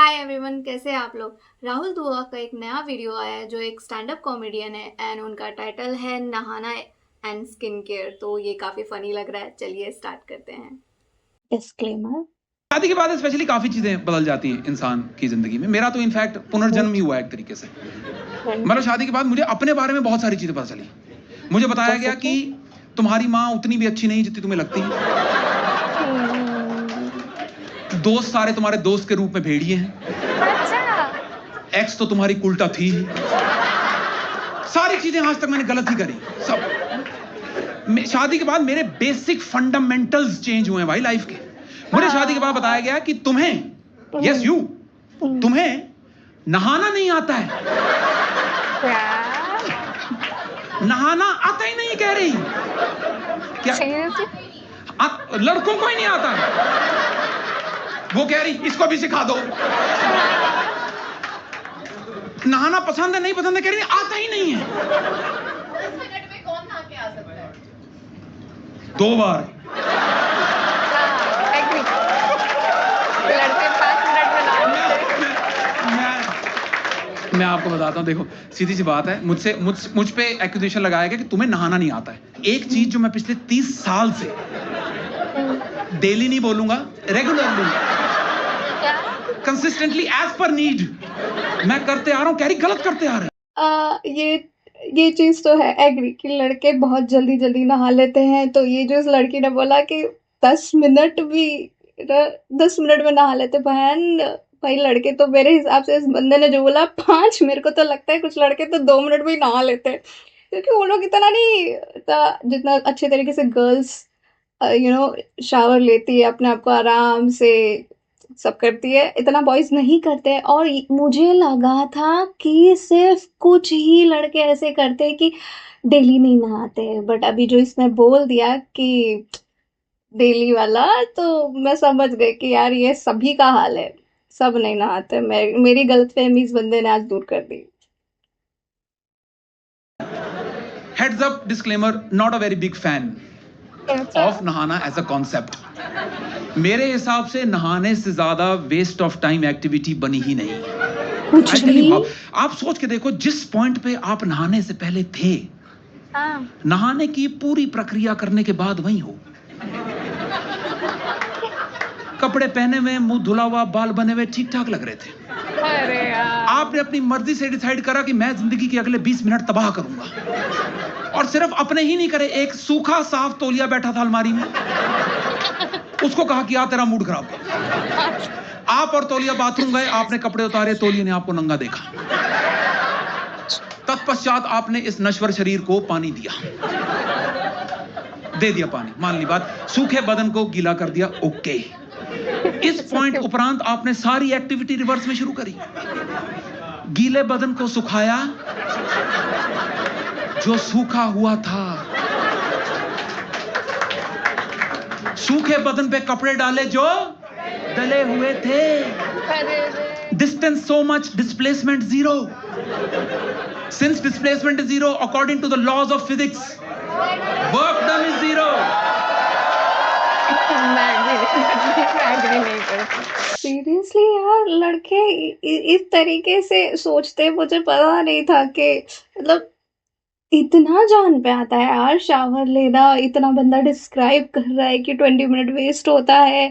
Hi everyone, कैसे हैं आप लोग। राहुल दुआ का एक नया वीडियो आया है जो एक स्टैंड अप कॉमेडियन है एंड उनका टाइटल है नहाना एंड स्किन केयर। तो ये काफ़ी फनी लग रहा है, चलिए स्टार्ट करते हैं। डिस्क्लेमर। शादी के बाद स्पेशली काफी चीजें बदल जाती हैं इंसान की जिंदगी में। मेरा तो इनफैक्ट पुनर्जन्म ही हुआ है एक तरीके से। मतलब शादी के बाद मुझे अपने बारे में बहुत सारी चीजें पता चली। मुझे बताया गया कि तुम्हारी माँ उतनी भी अच्छी नहीं जितनी तुम्हें लगती है। दोस्त सारे तुम्हारे दोस्त के रूप में भेड़िए हैं। एक्स तो तुम्हारी उल्टा थी। सारी चीजें आज तक मैंने गलत ही करी सब। शादी के बाद मेरे बेसिक फंडामेंटल्स चेंज हुए हैं भाई लाइफ के। मुझे शादी के बाद बताया गया कि तुम्हें यस यू तुम्हें नहाना नहीं आता है। नहाना आता ही नहीं कह रही क्या? लड़कों को ही नहीं आता है। वो कह रही इसको भी सिखा दो। नहाना पसंद है नहीं पसंद है कह रही आता ही नहीं है। 10 मिनट में कौन नहा के आ सकता है? 2 बार। लड़के 5 मिनट में नहा मैं आपको बताता हूँ, देखो सीधी सी बात है। मुझ पे एक्यूजेशन लगाया गया कि तुम्हें नहाना नहीं आता है। एक चीज जो मैं पिछले 30 साल से डेली नहीं बोलूंगा, regularly consistently as per need मैं करते आ रहा हूँ। कह रही गलत करते आ रहे हैं। ये चीज़ तो है, एग्री कि लड़के बहुत जल्दी जल्दी नहा लेते हैं। तो ये जो इस लड़की ने बोला कि 10 मिनट में नहा लेते, बहन भाई लड़के तो मेरे हिसाब से इस बंदे ने जो बोला 5, मेरे को तो लगता है कुछ लड़के तो 2 मिनट में ही नहा लेते हैं। क्योंकि वो लोग इतना नहीं, जितना अच्छे तरीके से गर्ल्स शावर लेती है, अपने आप को आराम से सब करती है, इतना बॉयज नहीं करते। और मुझे लगा था कि सिर्फ कुछ ही लड़के ऐसे करते हैं कि डेली नहीं नहाते, बट अभी जो इसने बोल दिया कि डेली वाला, तो मैं समझ गई कि यार ये सभी का हाल है, सब नहीं नहाते। मेरी गलतफहमी इस बंदे ने आज दूर कर दी। Heads up disclaimer, not a very big fan of नहाना एज अ कॉन्सेप्ट। मेरे हिसाब से नहाने से ज्यादा वेस्ट ऑफ टाइम एक्टिविटी बनी ही नहीं। कुछ भी आप सोच के देखो, जिस पॉइंट पे आप नहाने से पहले थे, नहाने की पूरी प्रक्रिया करने के बाद वहीं हो। कपड़े पहने हुए, मुंह धुला हुआ, बाल बने हुए, ठीक ठाक लग रहे थे। अरे यार, आपने अपनी मर्जी से डिसाइड करा कि मैं जिंदगी के अगले 20 मिनट तबाह करूंगा। और सिर्फ अपने ही नहीं करे, एक सूखा साफ तौलिया बैठा था अलमारी में, उसको कहा कि आ तेरा मूड खराब कर। आप और तौलिया बाथरूम गए, आपने कपड़े उतारे, तौलिया ने आपको नंगा देखा। तत्पश्चात आपने इस नश्वर शरीर को पानी दिया, दे दिया पानी, मान ली बात, सूखे बदन को गीला कर दिया, ओके। इस पॉइंट उपरांत आपने सारी एक्टिविटी रिवर्स में शुरू करी। गीले बदन को सुखाया, जो सूखा हुआ था। सूखे बदन पे कपड़े डाले जो डले हुए थे। Distance so much, displacement 0. Since displacement is 0, according to the laws of physics, work done is 0. Seriously यार, लड़के इस तरीके से सोचते, मुझे पता नहीं था कि मतलब इतना जान पे आता है यार शावर लेना। इतना बंदा डिस्क्राइब कर रहा है कि 20 मिनट वेस्ट होता है,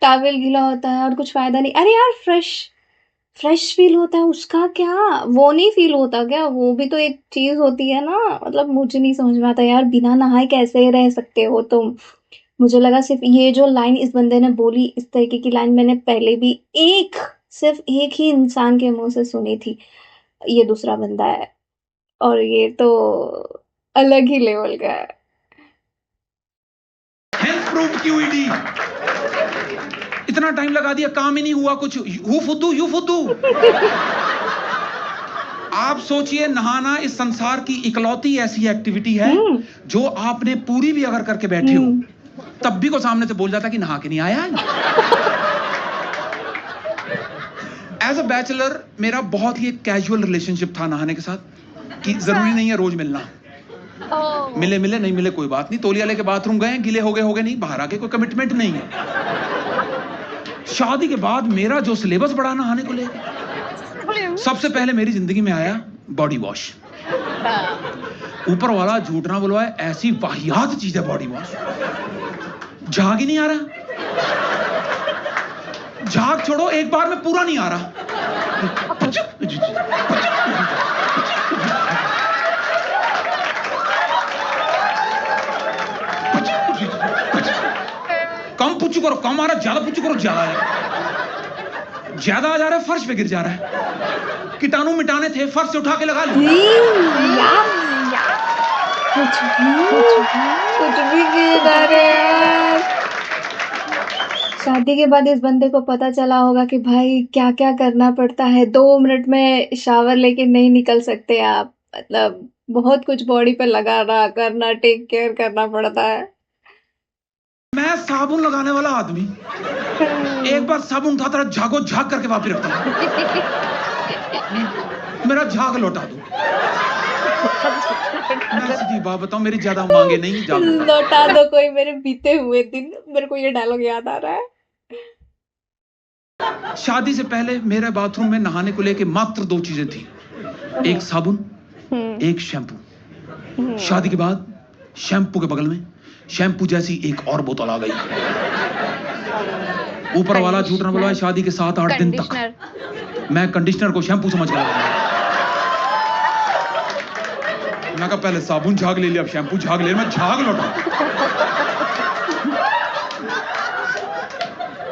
टॉवेल गीला होता है और कुछ फायदा नहीं। अरे यार, फ्रेश फील होता है, उसका क्या? वो नहीं फील होता क्या? वो भी तो एक चीज होती है ना। मतलब मुझे नहीं समझ में आता यार, बिना नहाए कैसे रह सकते हो तुम। मुझे लगा सिर्फ ये जो लाइन इस बंदे ने बोली, इस तरीके की लाइन मैंने पहले भी सिर्फ एक ही इंसान के मुंह से सुनी थी। ये दूसरा बंदा है और ये तो अलग ही लेवल का है। Health proof QED। इतना टाइम लगा दिया, काम ही नहीं हुआ कुछ। यू फुद्दू। आप सोचिए, नहाना इस संसार की इकलौती ऐसी एक्टिविटी है जो आपने पूरी भी अगर करके बैठे हो, तब भी को सामने से बोल जाता कि नहा के नहीं आया। एज अ बैचलर मेरा बहुत ही कैजुअल रिलेशनशिप था नहाने के साथ, कि जरूरी नहीं है रोज मिलना। मिले नहीं मिले कोई बात नहीं, तौलिया लेके बाथरूम गए, गीले हो गए नहीं, बाहर आके कोई कमिटमेंट नहीं है। शादी के बाद मेरा जो सिलेबस बढ़ा नहाने को लेकर, सबसे पहले मेरी जिंदगी में आया बॉडी वॉश। ऊपर वाला झूठ ना बुलवाए, ऐसी वाहियात चीज है बॉडी वॉश। झाग ही नहीं आ रहा, झाग छोड़ो, एक बार में पूरा नहीं आ रहा। कम पुच्चू करो, कम आ रहा, ज्यादा पुच्चू करो, ज्यादा आ जा रहा है, फर्श पे गिर जा रहा है। कीटाणु मिटाने थे, फर्श से उठा के लगा लो। कुछ भी गिर रहे यार। शादी के बाद इस बंदे को पता चला होगा कि भाई क्या क्या करना पड़ता है। 2 मिनट में शावर लेके नहीं निकल सकते आप, मतलब बहुत कुछ बॉडी पे लगाना करना, टेक केयर करना पड़ता है। मैं साबुन लगाने वाला आदमी, एक बार साबुन उठाता रहा, झागो झाग करके वापस रखता हूं। मेरा झाग लौटा दो। मैं सीधी बात बताऊं, मेरी ज्यादा मांगे नहीं, लौटा दो कोई मेरे बीते हुए दिन। मेरे को ये डायलॉग याद आ रहा है। शादी से पहले मेरे बाथरूम में नहाने को लेके मात्र 2 चीजें थी, एक साबुन, एक शैम्पू। शादी के बाद शैम्पू के बगल में शैम्पू जैसी एक और बोतल आ गई। ऊपर वाला झूठ ना बोला, शादी के 7-8 दिन तक मैं कंडीशनर को शैम्पू समझ गया। मैं कहा पहले साबुन झाग ले लिया, अब शैम्पू झाग ले लिया, मैं झाग लौटा।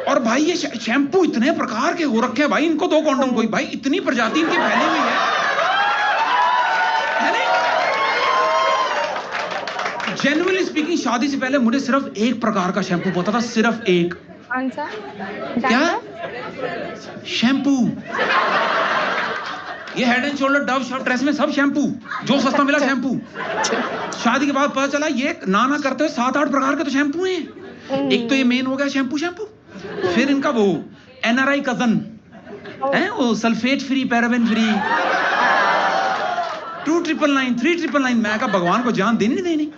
और भाई ये शैम्पू इतने प्रकार के हो रखे हैं भाई, इनको 2 कॉन्डम कोई, भाई इतनी प्रजाति इनकी फैली हुई है नहीं? जेन्युइनली स्पीकिंग, शादी से पहले मुझे सिर्फ एक प्रकार का शैम्पू पता था, सिर्फ एक। कौन सा? क्या? शैम्पू। ये head and shoulder, Dove, short dress में सब शैम्पू, जो सस्ता मिला शैम्पू। शादी के बाद पता चला ये ना करते हुए 7-8 प्रकार के तो शैम्पू हैं। एक तो ये मेन हो गया शैम्पू, फिर इनका वो NRI कजन है, वो सल्फेट फ्री, पैराबेन फ्री, 2999, 3999। मैं कहा भगवान को जान देनी नहीं देनी।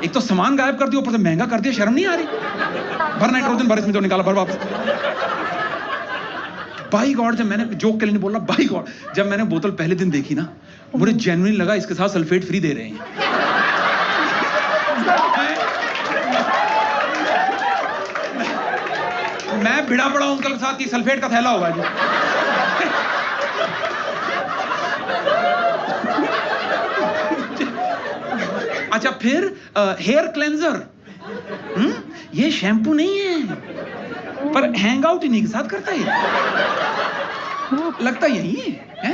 एक तो सामान गायब कर दिया, ऊपर से महंगा कर दिया, शर्म नहीं आ रही? भर नाइट्रोजन, भर इसमें तो निकाला, भर वापस। बाई गॉड, जब मैंने, जोक के लिए नहीं बोल रहा, बाई गॉड, जब मैंने बोतल पहले दिन देखी ना, मुझे जेन्युइन लगा इसके साथ सल्फेट फ्री दे रहे हैं। मैं भिड़ा पड़ा अंकल के साथ, सल्फेट का थैला होगा जी। अच्छा, फिर हेयर क्लेंजर। ये शैम्पू नहीं है, पर हैंग आउट इन्हीं के साथ करता है, लगता यही है?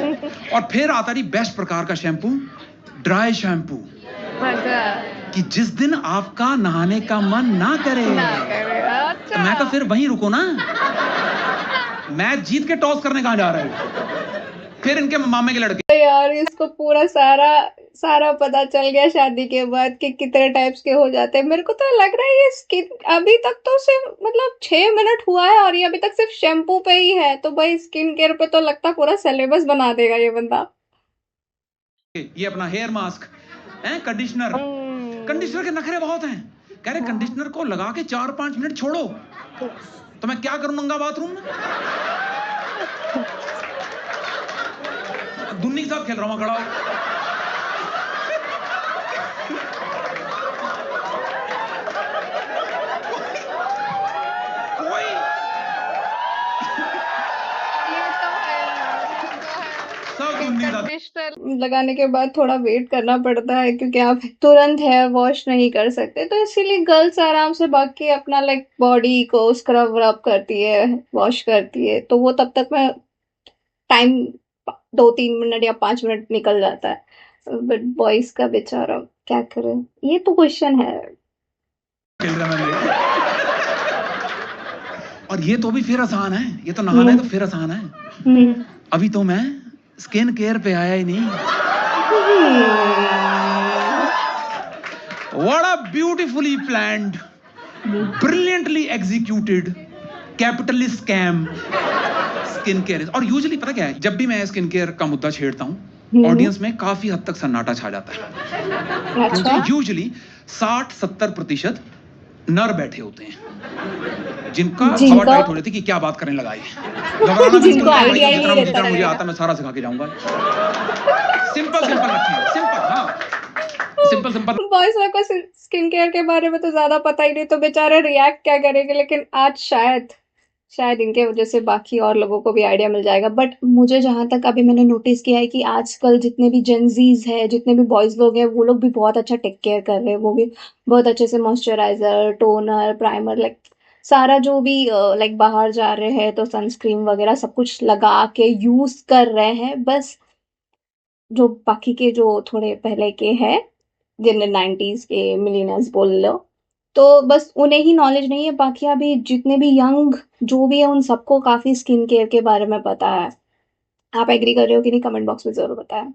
और फिर आता रही बेस्ट प्रकार का शैम्पू, ड्राई शैम्पू, कि जिस दिन आपका नहाने का मन ना करे। तो मैं तो फिर वहीं रुको ना, मैच जीत के टॉस करने कहाँ जा रहे हो? फिर इनके मामे के लड़के। यार इसको पूरा सारा पता चल गया शादी के बाद कि कितने टाइप्स के हो जाते हैं। मेरे को तो लग रहा है ये स्किन अभी तक तो सिर्फ मतलब 6 मिनट हुआ है और ये अभी तक सिर्फ शैम्पू पे ही है। तो भाई स्किन केयर पे तो लगता पूरा सिलेबस बना देगा ये बंदा। ये अपना हेयर मास्क है, कंडीशनर के नखरे बहुत हैं। कह रहे कंडीशनर को लगा के 4-5 मिनट छोड़ो, तो मैं क्या करूं नंगा बाथरूम में? दुन्नी के साथ खेल रहा हूं खड़ा हो। लगाने के बाद थोड़ा वेट करना पड़ता है क्योंकि आप तुरंत हेयर वॉश नहीं कर सकते, तो इसीलिए गर्ल्स आराम से बाकी अपना लाइक बॉडी को स्क्रब व्रब करती है, वॉश करती है, तो वो तब तक में टाइम 2-3 मिनट या 5 मिनट निकल जाता है। बट बॉयज का बेचारा क्या करें, ये तो क्वेश्चन है। और ये तो भी फिर आसान है, ये तो नहाना है तो फिर आसान है। अभी तो मैं स्किन केयर पे आया ही नहीं। What a beautifully planned, brilliantly executed, capitally scam skin care. और यूजुअली पता क्या है, जब भी मैं स्किन केयर का मुद्दा छेड़ता हूँ, ऑडियंस में काफी हद तक सन्नाटा छा जाता है। क्योंकि यूजुअली 60-70% नर बैठे होते हैं जिनका हवा जिनका टाइट हो रही थी कि क्या बात करने लगा ये। घबराना बिल्कुल जिनको नहीं है भाई, आइडिया ही जितना नहीं जितना रहता मुझे रहेगा। आता मैं सारा सिखा के जाऊंगा। सिंपल सिंपल रखेंगे, सिंपल। हाँ, सिंपल सिंपल। बॉयज लोग को स्किन केयर के बारे में तो ज्यादा पता ही नहीं, तो बेचारे रिएक्ट क्या करेंगे, लेकिन आज शायद इनके वजह से बाकी और लोगों को भी आइडिया मिल जाएगा। बट मुझे जहां तक अभी मैंने नोटिस किया है कि आजकल जितने भी जेंजीज है, जितने भी बॉयज लोग हैं, वो लोग भी बहुत अच्छा टेक केयर कर रहे हैं। वो भी बहुत अच्छे से मॉइस्चराइजर, टोनर, प्राइमर, लाइक सारा जो भी लाइक बाहर जा रहे हैं तो सनस्क्रीन वगैरह सब कुछ लगा के यूज कर रहे हैं। बस जो बाकी के जो थोड़े पहले के हैं, जिन्हें 90s के मिलीनियर्स बोल लो, तो बस उन्हें ही नॉलेज नहीं है। बाकी अभी जितने भी यंग जो भी है, उन सबको काफी स्किन केयर के बारे में पता है। आप एग्री कर रहे हो कि नहीं, कमेंट बॉक्स में जरूर बताएं।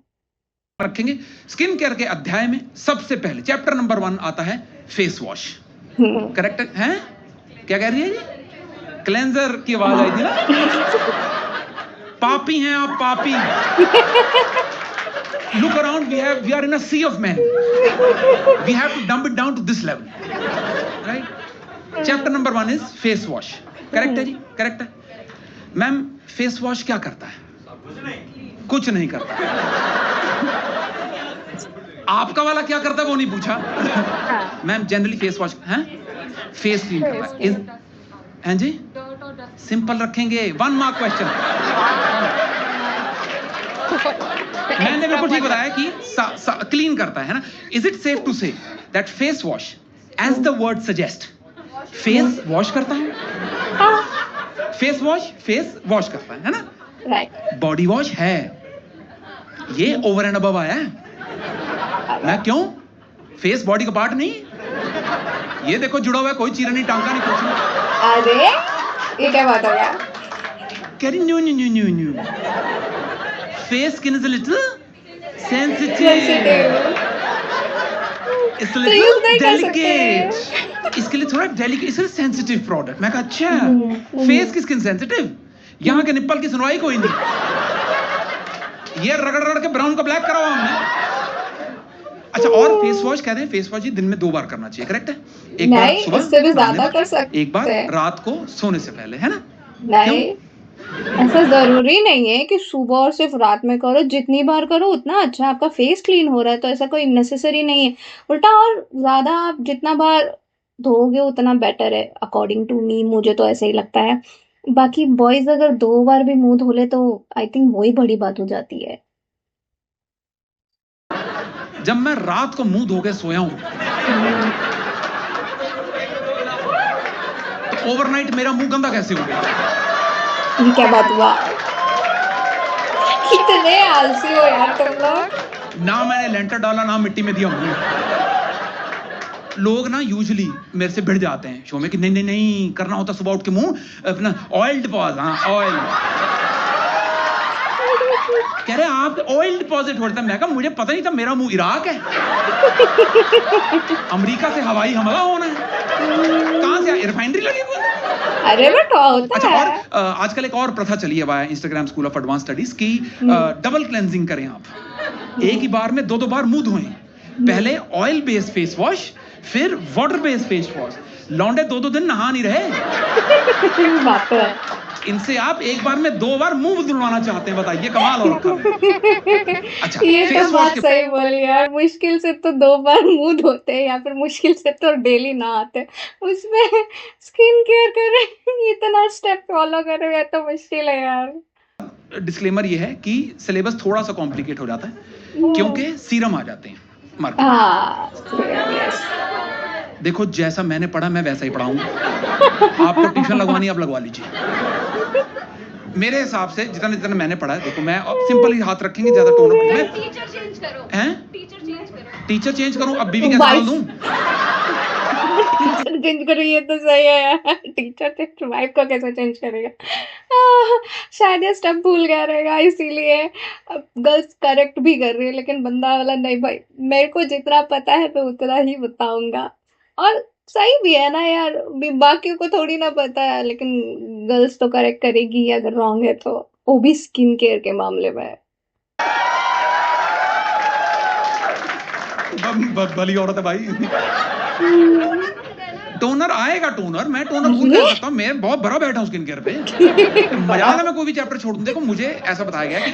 रखेंगे। स्किन केयर के अध्याय में सबसे पहले चैप्टर नंबर 1 आता है फेस वॉश। हम्म। करेक्ट है? क्या कह रही है जी? क्लेंजर की आवाज आई थी ना। पापी हैं आप, पापी। Look around, we are in a sea of men. We have to dump it down to this level. Right? Chapter number 1 is face wash. Correct है जी? Correct है? मैम, फेस वॉश क्या करता है? कुछ नहीं करता। आपका वाला क्या करता है वो नहीं पूछा। मैम, जनरली फेस वॉश है फेस क्लीन करता है। हैं जी? सिंपल रखेंगे। 1 मार्क क्वेश्चन। मैंने बिल्कुल ठीक बताया कि क्लीन करता है ना। Is it safe to say that face wash, as the word suggest, face wash करता है? फेस वॉश करता है ना। राइट। बॉडी वॉश है, ये ओवर एंड अबव आया है ना। क्यों? फेस बॉडी का पार्ट नहीं, ये देखो जुड़ा हुआ है, कोई चीरा नहीं, टांका नहीं, कुछ नहीं। अरे ये क्या बात हो गया? कह रही new new new new new. Face skin is a little sensitive. It's a तो यूज नहीं little कर delicate. सकते। इसके लिए थोड़ा डेलिकेट, इसलिए सेंसिटिव प्रोडक्ट। मैं कहा अच्छा, फेस की स्किन सेंसिटिव, यहाँ के निप्पल की सुनवाई कोई नहीं। ये रगड़ के ब्राउन का ब्लैक कराओ हमने। अच्छा, और फेस वॉश कहते हैं, फेस वॉश ही दिन में 2 बार करना चाहिए। करेक्ट है? एक बार नहीं, सुबह, इससे भी ज्यादा नहाने कर पर, सकते एक बार हैं। रात को सोने से पहले, है ना? नहीं, ऐसा जरूरी नहीं है कि सुबह और सिर्फ रात में करो। जितनी बार करो उतना अच्छा। आपका फेस क्लीन हो रहा है तो ऐसा कोई नेसेसरी नहीं है। उल्टा और ज्यादा आप जितना बार धोगे उतना बेटर है, अकॉर्डिंग टू मी। मुझे तो ऐसे ही लगता है। बाकी बॉयज अगर 2 बार भी मुंह धो ले तो आई थिंक वही बड़ी बात हो जाती है। जब मैं रात को मुंह धो के सोया हूं तो ओवरनाइट मेरा मुंह गंदा कैसे हो गया? ये क्या बात हुआ? कितने आलसी हो यार तुम लोग। ना मैंने लेंटर डाला, ना मिट्टी में दिया मुंह। लोग ना यूजुअली मेरे से भिड़ जाते हैं शो में कि नहीं नहीं नहीं करना होता सुबह उठ के मुंह अपना ऑयल डिपॉजिट। हाँ, ऑयल। कह रहे आप ऑयल डिपॉजिट होता है। मैं कहा मुझे पता नहीं था, मेरा मुंह इराक है, अमेरिका से हवाई हमला होना है, कहां से रिफाइनरी लगी हुई है? अरे बट होता अच्छा, है। और आजकल एक और प्रथा चली है via Instagram school of advance studies की, डबल क्लेंजिंग करें आप। एक ही बार में 2 बार मुंह धोएं। पहले ऑयल बेस्ड फेस वॉश, फिर वाटर बेस्ड फेस वॉश। लौंडे 2 दिन नहा नहीं रहे। बात तो है। इनसे आप एक बार में 2 बार मुंह धुलवाना चाहते हैं, बताइए कमाल हो रखा है। अच्छा, ये तो फेस वॉश बात के सही बोली यार। मुश्किल से तो 2 बार मुंह धोते हैं, या फिर मुश्किल से तो डेली नहाते। उसमें स्किन केयर कर रहे हैं, इतना स्टेप फॉलो कर रहे हैं, तो मुश्किल है यार। डिस्क्लेमर ये है कि सिलेबस थोड़ा सा कॉम्प्लिकेट हो जाता है क्योंकि सीरम आ जाते हैं मार्केट में। हाँ, यस। देखो, जैसा मैंने पढ़ा मैं वैसा ही पढ़ाऊंगा। आपको ट्यूशन लगवानी है, आप लगवा लीजिए। मेरे हिसाब से जितना जितना मैंने पढ़ा है, देखो मैं सिंपल ही हाथ रखेंगे, ज्यादा टोन में। टीचर चेंज करो। हैं? टीचर चेंज करूं? अब बीवी का वाइफ सवाल दूं? टीचर चेंज करो, ये तो सही है यार। टीचर चेंज वाइफ को कैसे चेंज करेगा? शायद ये स्टेप भूल गया रहेगा, इसीलिए गर्ल्स करेक्ट भी कर रही है, लेकिन बंदा वाला नहीं। भाई मेरे को जितना पता है मैं उतना ही बताऊंगा। और सही भी है ना यार, बाकियों को थोड़ी ना पता है, लेकिन गर्ल्स तो करेक्ट करेगी अगर रॉन्ग है तो, वो भी स्किन केयर के मामले में। भली औरत है भाई। टोनर आएगा, टोनर मैं टोनर भूल नहीं सकता हूँ, मैं बहुत बड़ा बैठा हूँ स्किन केयर पे। मजाल है मैं कोई भी चैप्टर छोड़ दूं। देखो मुझे ऐसा बताया गया कि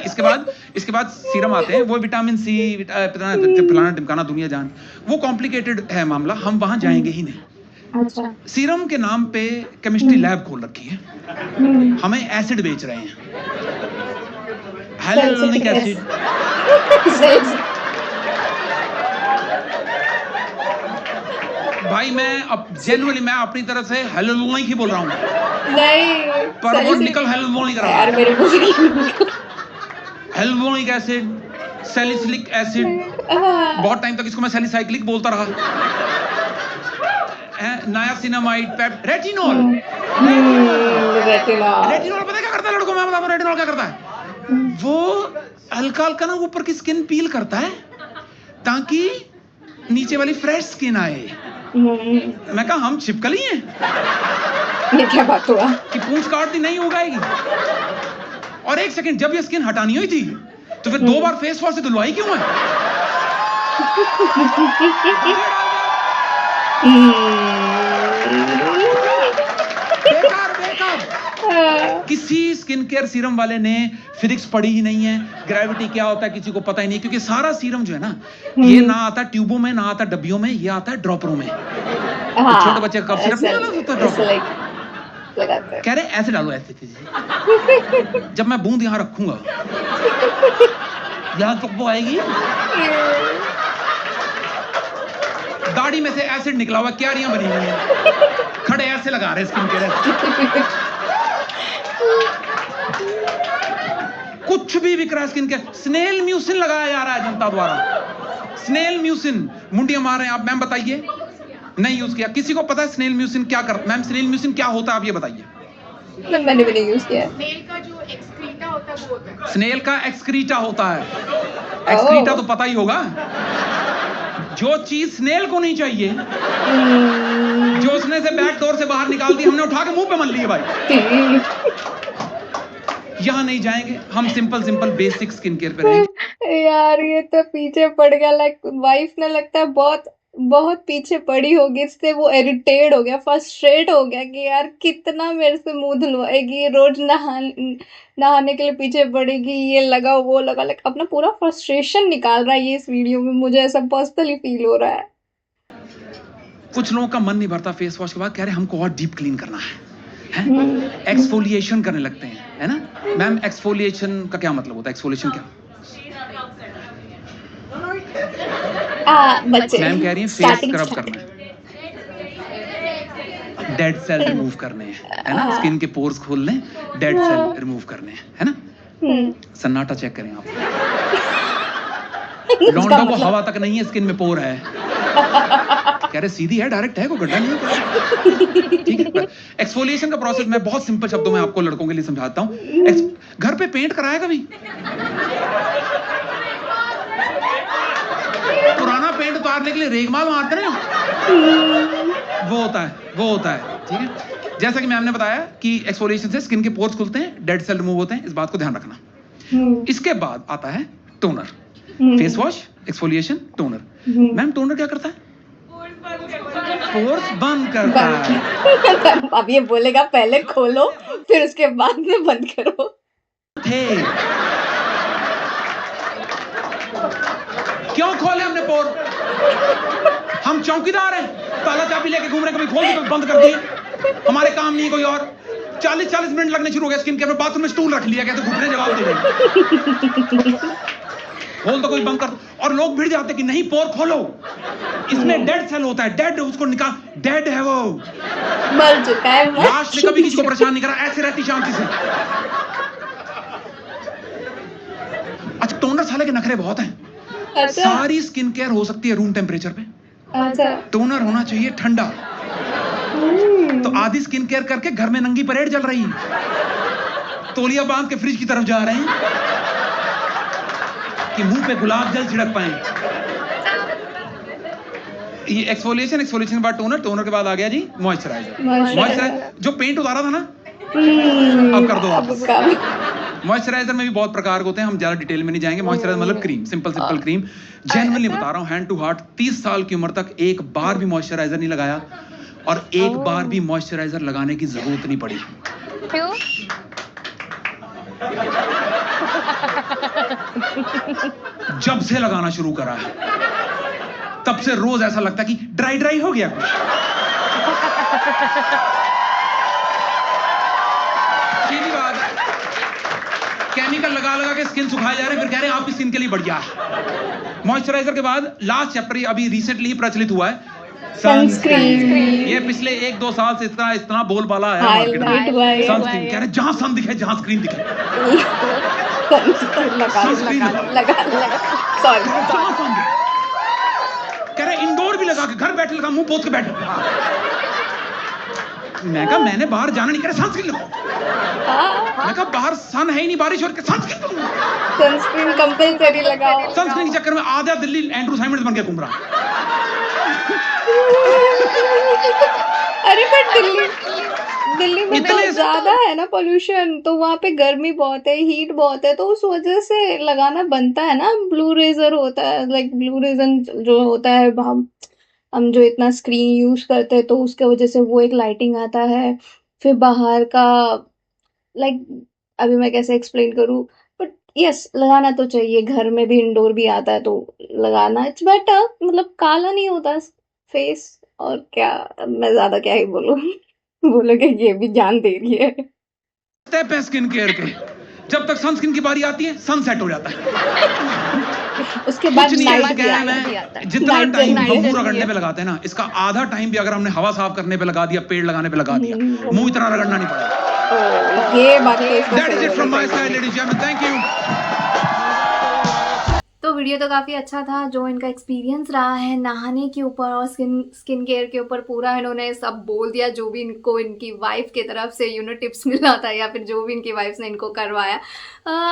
इसके बाद सीरम आते हैं, वो विटामिन सी फलाना टिमकाना दुनिया जान, वो कॉम्प्लिकेटेड है मामला, हम वहां जाएंगे ही नहीं। अच्छा। सीरम के नाम पे केमिस्ट्री लैब खोल रखी है, हमें एसिड बेच रहे हैं, हाइलुरोनिक एसिड। भाई मैं अब जेन्युइनली मैं अपनी तरफ से हाइलुरोनिक ही बोल रहा हूँ, नहीं पर वो निकल हाइलुरोनिक रहा यार है। मेरे मुंह हाइलुरोनिक एसिड, सैलिसिलिक एसिड, बहुत टाइम तक इसको मैं सैलिसाइक्लिक बोलता रहा। Niacinamide, retinol. रेटिनॉल पता है क्या करता है लड़कों में? मैं बताता हूँ रेटिनॉल क्या करता है। वो हल्का हल्का ना ऊपर की स्किन पील करता है ताकि नीचे वाली फ्रेश स्किन आए। मैं कहा हम छिपकली हैं? ये क्या बात हुआ कि पूंछ काटती नहीं उगाएगी। और एक सेकंड, जब ये स्किन हटानी हुई थी तो फिर 2 बार फेस वॉश से धुलवाई क्यों है? बेकार बेकार। किसी स्किन केयर सीरम वाले ने फिजिक्स पढ़ी ही नहीं है, ग्रेविटी क्या होता है किसी को पता ही नहीं, क्योंकि सारा सीरम जो है ना, ये ना आता ट्यूबों में, ना आता डब्बियों में, ये आता है ड्रॉपरों में। तो छोटे बच्चे का कफ सिरप नहीं डाल सकता ड्रॉपर, कह रहे ऐसे डालो ऐसे चीजें। जब मैं बूंद यहाँ रखूंगा, यहाँ कब आएगी, दाढ़ी में से एसिड निकला हुआ, क्यारियां बनी हुई हैं, खड़े ऐसे लगा रहे स्किन केयर। कुछ भी बिक रहा है स्किन केयर। स्नेल म्यूसिन लगाया जा रहा है जनता द्वारा, स्नेल म्यूसिन, मुंडियां मार रहे हैं आप। मैम बताइए, नहीं यूज किया, किसी को पता है स्नेल म्यूसिन क्या करता? मैम स्नेल म्यूसिन क्या होता है आप ये बताइए। मैंने भी नहीं यूज किया। स्नेल का जो एक्सक्रीटा होता है वो होता है। स्नेल का एक्सक्रीटा होता है। एक्सक्रीटा तो पता ही होगा, जो चीज स्नेल को नहीं चाहिए, जो उसने से बैक डोर से बाहर निकाल दी, हमने उठा के मुंह पे मल ली है भाई। यहाँ नहीं जाएंगे हम, सिंपल बेसिक स्किन केयर पे रहेंगे। यार ये तो पीछे पड़ गया, लाइक वाइफ ने लगता है बहुत पीछे पड़ी होगी इससे, वो इरिटेट हो गया, फ्रस्ट्रेट हो गया कि यार कितना मेरे से मुंह धुलवाएगी, रोज नहाने के लिए पीछे पड़ेगी, ये लगा वो लगा, लाइक अपना पूरा फ्रस्ट्रेशन निकाल रहा है ये इस वीडियो में, मुझे ऐसा पर्सनली फील हो रहा है। कुछ लोगों का मन नहीं भरता फेस वॉश के बाद, कह रहे हमको और डीप क्लीन करना है, एक्सफोलिएशन करने लगते हैं, है ना मैम? एक्सफोलिएशन का क्या मतलब होता है? एक्सफोलिएशन क्या? बच्चे मैम कह रही हैं फेस स्क्रब करना है, डेड सेल रिमूव करने हैं, है ना? स्किन के पोर्स खोलने, डेड सेल रिमूव करने हैं, है ना? सन्नाटा चेक करें आप। लौंडों को हवा तक नहीं है, स्किन में पोर है। कह रहे सीधी है, डायरेक्ट है, कोई गड्ढा नहीं है। ठीक है। एक्सफोलिएशन का प्रोसेस मैं बहुत सिंपल शब्दों में आपको लड़कों के लिए समझाता हूँ। घर पे पेंट कराया कभी? पुराना पेंट उतारने के लिए रेगमाल मारते ना, वो होता है। ठीक है। जैसा कि मैम ने बताया कि एक्सफोलिएशन से स्किन के पोर्स खुलते हैं, डेड सेल रिमूव होते हैं, इस बात को ध्यान रखना। इसके बाद आता है toner. Face wash, exfoliation, toner. Ma'am toner क्या करता है? पोर्स बंद करता है। अब ये बोलेगा पहले खोलो फिर उसके बाद में बंद करो। क्यों खोले हमने पोर? हम चौकीदार हैं, ताला चाबी लेके घूम रहे, कभी खोल दी कभी बंद कर दिए, हमारे काम नहीं कोई और। 40 मिनट लगने शुरू हो गए स्किन केयर में, बाथरूम में स्टूल रख लिया, कहते घुटने जवाब दे रहे, खोल तो कोई बंद कर। और लोग भिड़ जाते कि नहीं पोर खोलो, इसमें डेड सेल होता है, डेड, उसको निकाल, डेड है वो, मर चुका है। लाश ने कभी किसी को परेशान नहीं करा, ऐसे रहती शांति से। अच्छा टोनर साले के नखरे बहुत हैं। अच्छा। सारी स्किन केयर हो सकती है रूम टेम्परेचर पे, अच्छा। टोनर होना चाहिए ठंडा। तो आधी स्किन केयर करके घर में नंगी परेड चल रही है, तौलिया बांध के फ्रिज की तरफ जा रहे हैं कि मुंह पे गुलाब जल छिड़क पाए। ये एक्सफोलिएशन के बाद टोनर के बाद आ गया जी मॉइस्चराइजर। जो पेंट उतारा था ना, अब कर दो आप। मॉइस्चराइजर में भी बहुत प्रकार होते हैं, हम ज्यादा डिटेल में नहीं जाएंगे। मॉइस्चराइजर मतलब क्रीम, सिंपल क्रीम। जेन्युइनली बता रहा हूँ, हैंड टू हार्ट, 30 साल की उम्र तक एक बार भी मॉइस्चराइजर नहीं लगाया, और एक बार भी मॉइस्चराइजर लगाने की जरूरत नहीं पड़ी। क्यों? जब से लगाना शुरू करा है तब से रोज ऐसा लगता कि ड्राई ड्राई हो गया कुछ। सीधी बात है, केमिकल लगा लगा के स्किन सुखाए जा रहे हैं, फिर कह रहे हैं आपकी स्किन के लिए बढ़िया है। मॉइस्चराइजर के बाद लास्ट चैप्टर अभी रिसेंटली ही प्रचलित हुआ है, सनस्क्रीन। ये पिछले 1-2 साल से इतना बोलबाला है मार्केट में। सनस्क्रीन कह रहे हैं जहां सन दिखे, जहां स्क्रीन दिखे, कह रहे इंडोर भी लगा के, घर बैठे लगा, मुंह पोंछ के बैठे। मैं कहा मैंने बाहर जाना नहीं, कह रहे सनस्क्रीन लगाओ। मैं कहा बाहर सन है ही नहीं, बारिश हो रही है, सनस्क्रीन कंपलसरी लगाओ। सनस्क्रीन के चक्कर में आधा दिल्ली एंड्रू साइमंड्स बन के घूम रहा। अरे पर दिल्ली में तो ज्यादा है ना पोल्यूशन, तो वहाँ पे गर्मी बहुत है, हीट बहुत है, तो उस वजह से लगाना बनता है ना। ब्लू रेजर होता है, लाइक ब्लू रेजर जो होता है, हम जो इतना स्क्रीन यूज करते हैं तो उसके वजह से वो एक लाइटिंग आता है। फिर बाहर का लाइक अभी मैं कैसे एक्सप्लेन करूँ, बट यस लगाना तो चाहिए। घर में भी इंडोर भी आता है तो लगाना इट्स बेटर, मतलब काला नहीं होता फेस। और क्या मैं ज्यादा क्या ही बोलूं। बोलोगे ये भी जान दे रही है। स्टेप है स्किन केयर के, जब तक सनस्क्रीन की बारी आती है सनसेट हो जाता है। उसके बाद नाइट भी आता है। जितना टाइम हम मुंह रगड़ने पे लगाते हैं ना, इसका आधा टाइम भी अगर हमने हवा साफ करने पे लगा दिया, पेड़ लगाने पे लगा दिया, मुंह इतना रगड़ना नहीं पड़ेगा। ये बात that is it from my side ladies and gentleman, thank you. तो वीडियो तो काफ़ी अच्छा था, जो इनका एक्सपीरियंस रहा है नहाने के ऊपर और स्किन केयर के ऊपर पूरा इन्होंने सब बोल दिया, जो भी इनको इनकी वाइफ की तरफ से टिप्स मिला था या फिर जो भी इनकी वाइफ ने इनको करवाया।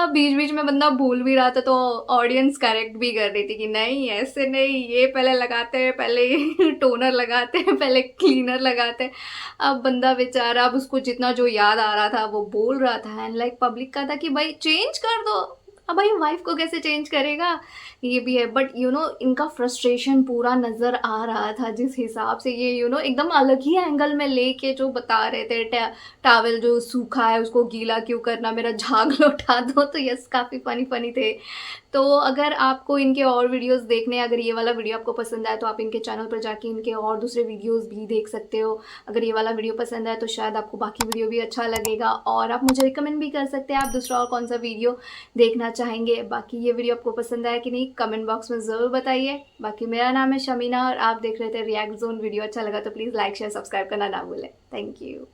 बीच बीच में बंदा भूल भी रहा था तो ऑडियंस करेक्ट भी कर रही थी कि नहीं ऐसे नहीं, ये पहले लगाते हैं, पहले टोनर लगाते हैं, पहले क्लीनर लगाते हैं। अब बंदा बेचारा, अब उसको जितना जो याद आ रहा था वो बोल रहा था, एंड लाइक पब्लिक का था कि भाई चेंज कर दो। अब भाई वाइफ को कैसे चेंज करेगा, ये भी है। बट इनका फ्रस्ट्रेशन पूरा नज़र आ रहा था, जिस हिसाब से ये एकदम अलग ही एंगल में लेके जो बता रहे थे, टॉवल जो सूखा है उसको गीला क्यों करना, मेरा झाग लौटा दो। तो यस, काफ़ी फनी थे। तो अगर आपको इनके और वीडियोस देखने, अगर ये वाला वीडियो आपको पसंद आए तो आप इनके चैनल पर जाके इनके और दूसरे वीडियोस भी देख सकते हो। अगर ये वाला वीडियो पसंद आए तो शायद आपको बाकी वीडियो भी अच्छा लगेगा, और आप मुझे रिकमेंड भी कर सकते हैं आप दूसरा और कौन सा वीडियो देखना चाहेंगे। बाकी ये वीडियो आपको पसंद आया कि नहीं कमेंट बॉक्स में ज़रूर बताइए। बाकी मेरा नाम है शमीना और आप देख रहे थे रिएक्ट जोन। वीडियो अच्छा लगा तो प्लीज़ लाइक शेयर सब्सक्राइब करना ना भूलें। Thank you.